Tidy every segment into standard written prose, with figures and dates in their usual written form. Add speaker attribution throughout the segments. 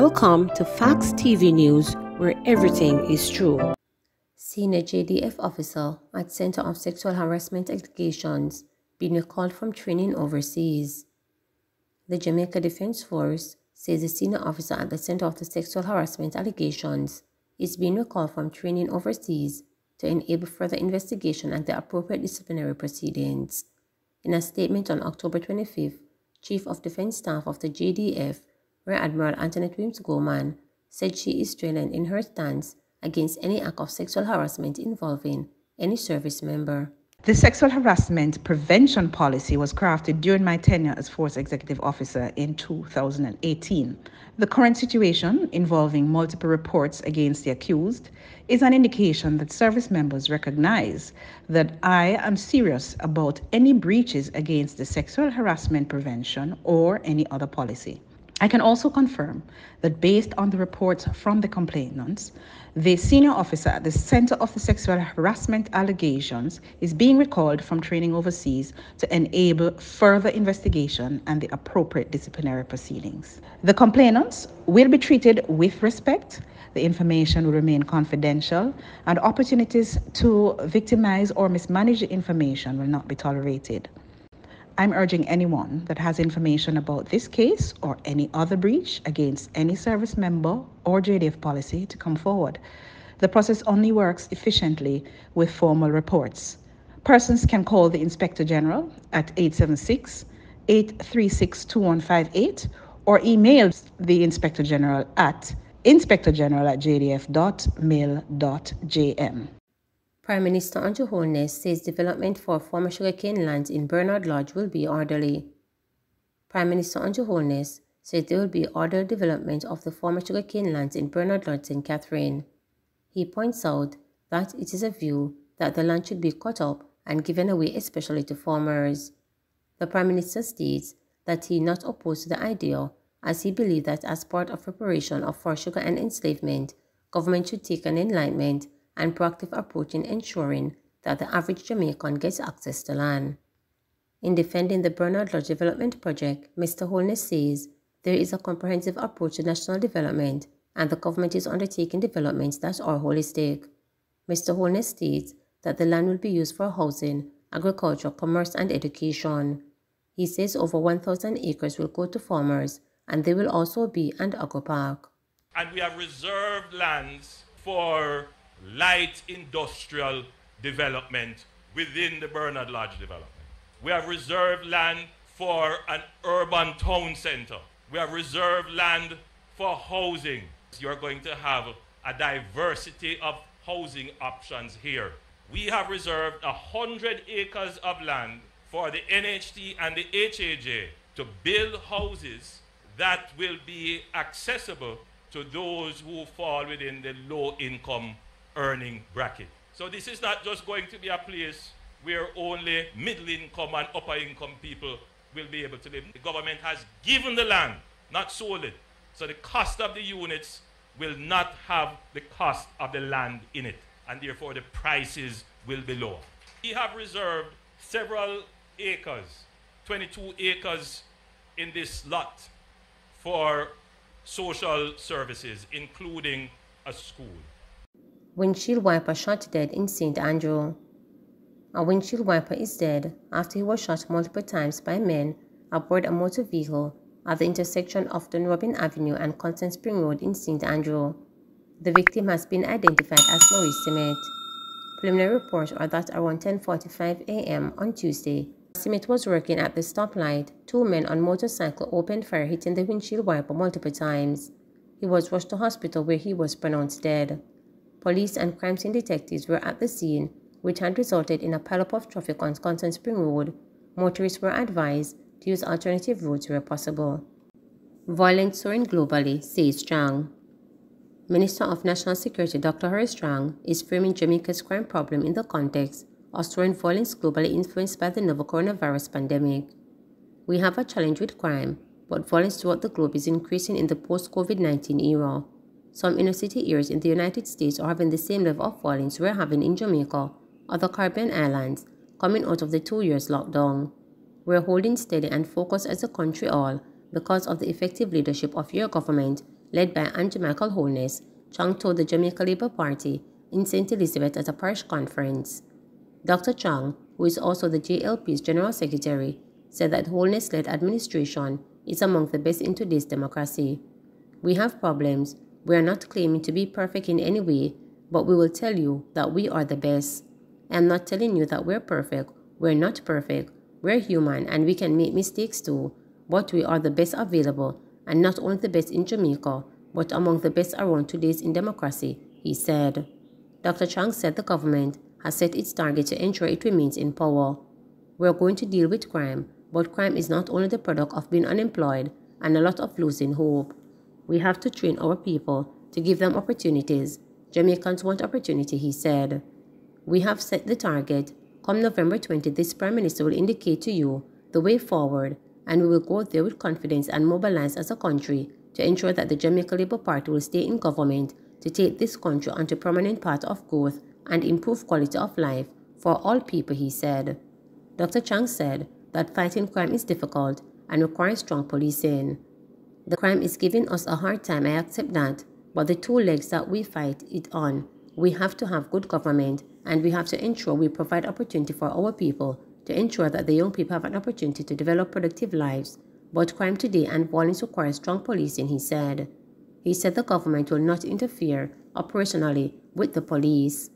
Speaker 1: Welcome to Facts TV News, where everything is true. Senior JDF officer at Center of Sexual Harassment Allegations being recalled from training overseas. The Jamaica Defense Force says the senior officer at the Center of the Sexual Harassment Allegations is being recalled from training overseas to enable further investigation and the appropriate disciplinary proceedings. In a statement on October 25th, Chief of Defense Staff of the JDF, Rear Admiral Antoinette Williams-Gorman, said she is strident in her stance against any act of sexual harassment involving any service member.
Speaker 2: The sexual harassment prevention policy was crafted during my tenure as Force Executive Officer in 2018. The current situation, involving multiple reports against the accused, is an indication that service members recognize that I am serious about any breaches against the sexual harassment prevention or any other policy. I can also confirm that based on the reports from the complainants, the senior officer at the Center of the Sexual Harassment Allegations is being recalled from training overseas to enable further investigation and the appropriate disciplinary proceedings. The complainants will be treated with respect. The information will remain confidential, and opportunities to victimize or mismanage the information will not be tolerated. I'm urging anyone that has information about this case or any other breach against any service member or JDF policy to come forward. The process only works efficiently with formal reports. Persons can call the Inspector General at 876-836-2158 or email the Inspector General at inspectorgeneral@jdf.mil.jm.
Speaker 1: Prime Minister Andrew Holness says development for former sugarcane lands in Bernard Lodge will be orderly. Prime Minister Andrew Holness said there will be orderly development of the former sugarcane lands in Bernard Lodge, St. Catherine. He points out that it is a view that the land should be cut up and given away especially to farmers. The Prime Minister states that he is not opposed to the idea, as he believes that as part of preparation for sugar and enslavement, government should take an enlightenment and proactive approach in ensuring that the average Jamaican gets access to land. In defending the Bernard Lodge Development Project, Mr. Holness says there is a comprehensive approach to national development and the government is undertaking developments that are holistic. Mr. Holness states that the land will be used for housing, agriculture, commerce, and education. He says over 1,000 acres will go to farmers and there will also be an agro-park.
Speaker 3: And we have reserved lands for light industrial development within the Bernard Lodge development. We have reserved land for an urban town center. We have reserved land for housing. You are going to have a diversity of housing options here. We have reserved 100 acres of land for the NHT and the HAJ to build houses that will be accessible to those who fall within the low-income earning bracket. So this is not just going to be a place where only middle-income and upper-income people will be able to live. The government has given the land, not sold it. So the cost of the units will not have the cost of the land in it, and therefore the prices will be lower. We have reserved several acres, 22 acres in this lot, for social services, including a school.
Speaker 1: Windshield wiper shot dead in St. Andrew. A windshield wiper is dead after he was shot multiple times by men aboard a motor vehicle at the intersection of Dunrobin Avenue and Constant Spring Road in St. Andrew. The victim has been identified as Maurice Simmet. Preliminary reports are that around 10:45 a.m. on Tuesday, Simmet was working at the stoplight. Two men on motorcycle opened fire, hitting the windshield wiper multiple times. He was rushed to hospital where he was pronounced dead. Police and crime scene detectives were at the scene, which had resulted in a pileup of traffic on Constant Spring Road. Motorists were advised to use alternative routes where possible. Violence soaring globally, says Strang. Minister of National Security Dr. Harry Strang is framing Jamaica's crime problem in the context of soaring violence globally influenced by the novel coronavirus pandemic. We have a challenge with crime, but violence throughout the globe is increasing in the post-COVID-19 era. Some inner-city areas in the United States are having the same level of violence we're having in Jamaica, other Caribbean islands, coming out of the 2 years lockdown. We're holding steady and focused as a country all because of the effective leadership of your government led by Angie Michael Holness, Chang told the Jamaica Labour Party in St. Elizabeth at a parish conference. Dr. Chang, who is also the JLP's General Secretary, said that Holness-led administration is among the best in today's democracy. We have problems. We are not claiming to be perfect in any way, but we will tell you that we are the best. I am not telling you that we're perfect. We're not perfect. We're human and we can make mistakes too, but we are the best available, and not only the best in Jamaica, but among the best around today's in democracy, he said. Dr. Chang said the government has set its target to ensure it remains in power. We're going to deal with crime, but crime is not only the product of being unemployed and a lot of losing hope. We have to train our people to give them opportunities. Jamaicans want opportunity, he said. We have set the target. Come November 20, this Prime Minister will indicate to you the way forward, and we will go there with confidence and mobilize as a country to ensure that the Jamaica Labour Party will stay in government to take this country onto a permanent path of growth and improve quality of life for all people, he said. Dr. Chang said that fighting crime is difficult and requires strong policing. The crime is giving us a hard time, I accept that, but the two legs that we fight it on, we have to have good government, and we have to ensure we provide opportunity for our people to ensure that the young people have an opportunity to develop productive lives. But crime today and violence requires strong policing, he said. He said the government will not interfere operationally with the police.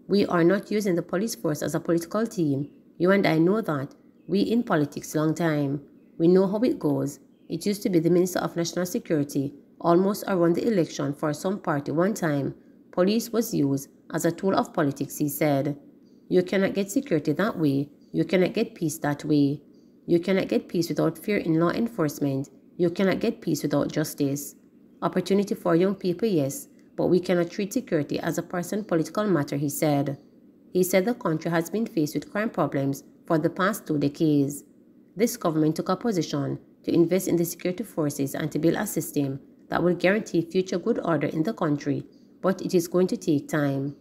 Speaker 1: We are not using the police force as a political team. You and I know that. We in politics long time. We know how it goes. It used to be the Minister of National Security almost around the election for some party one time. Police was used as a tool of politics, he said. You cannot get security that way. You cannot get peace that way. You cannot get peace without fear in law enforcement. You cannot get peace without justice. Opportunity for young people, yes, but we cannot treat security as a personal political matter, he said. He said the country has been faced with crime problems for the past 2 decades. This government took a position to invest in the security forces and to build a system that will guarantee future good order in the country, but it is going to take time.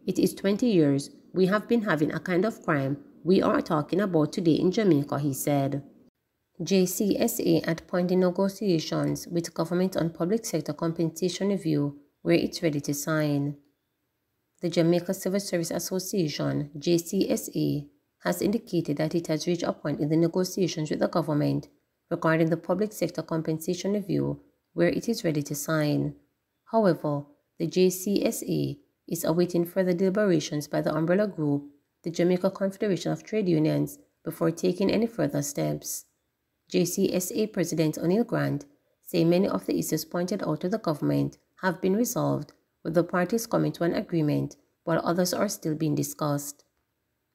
Speaker 1: It is 20 years we have been having a kind of crime we are talking about today in Jamaica, he said. JCSA at point in negotiations with government on public sector compensation review where it's ready to sign. The Jamaica Civil Service Association, JCSA, has indicated that it has reached a point in the negotiations with the government regarding the public sector compensation review where it is ready to sign. However, the JCSA is awaiting further deliberations by the umbrella group, the Jamaica Confederation of Trade Unions, before taking any further steps. JCSA President O'Neill Grant said many of the issues pointed out to the government have been resolved, with the parties coming to an agreement, while others are still being discussed.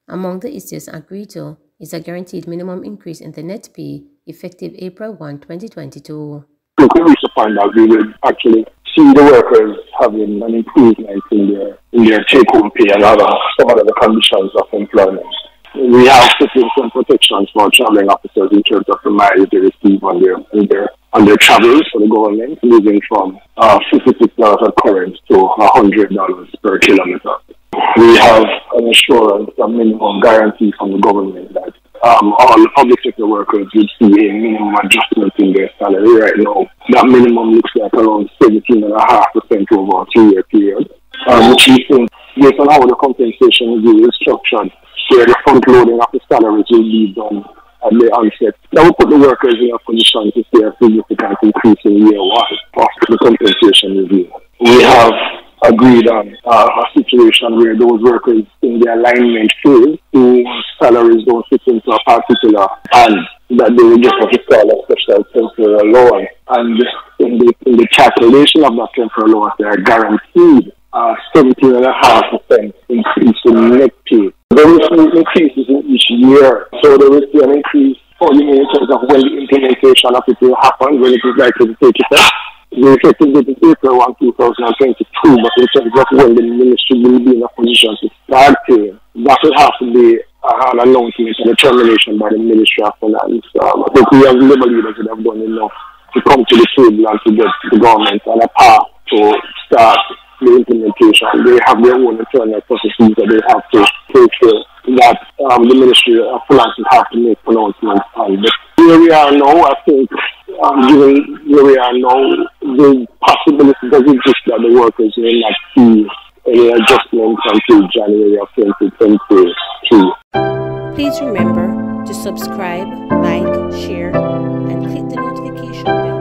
Speaker 1: Among the issues agreed to is a guaranteed minimum increase in the net pay effective April 1, 2022.
Speaker 4: We reached a point that we would actually see the workers having an improvement in their take-home pay and some other conditions of employment. We have put in some protections for traveling officers in terms of the mileage they receive on their travels for the government, moving from $56 at current to $100 per kilometer. We have an assurance, a minimum guarantee from the government that all the public sector workers will see a minimum adjustment in their salary. Right now, that minimum looks like around 17.5% over a 2-year period, which we think, based on how the compensation review is structured, where the front loading of the salaries will be done at the onset, that will put the workers in a position to see a significant increase in year 1 of the compensation review. We have agreed on a situation where those workers in the alignment phase, whose salaries don't fit into a particular and that they will just have to call a special temporary allowance. And in the calculation of that temporary allowance, they are guaranteed 17.5% increase in net pay. There will be increases in each year, so there will be an increase only in terms of when the implementation of it will happen, when it is likely to take effect. The effective date is April 1, 2022, but in terms of when the ministry will be in a position to start paying, that will have to be an announcement and a determination by the Ministry of Finance. I think we as Labour leaders would have done enough to come to the table and to get the government on a path to start the implementation. They have their own internal processes that they have to take care that the Ministry of Finance will have to make pronouncements on. But where we are now, I think, given where we are now, the possibility does exist that the workers will not see any adjustments until January of 2023.
Speaker 1: Please remember to subscribe, like, share, and click the notification bell.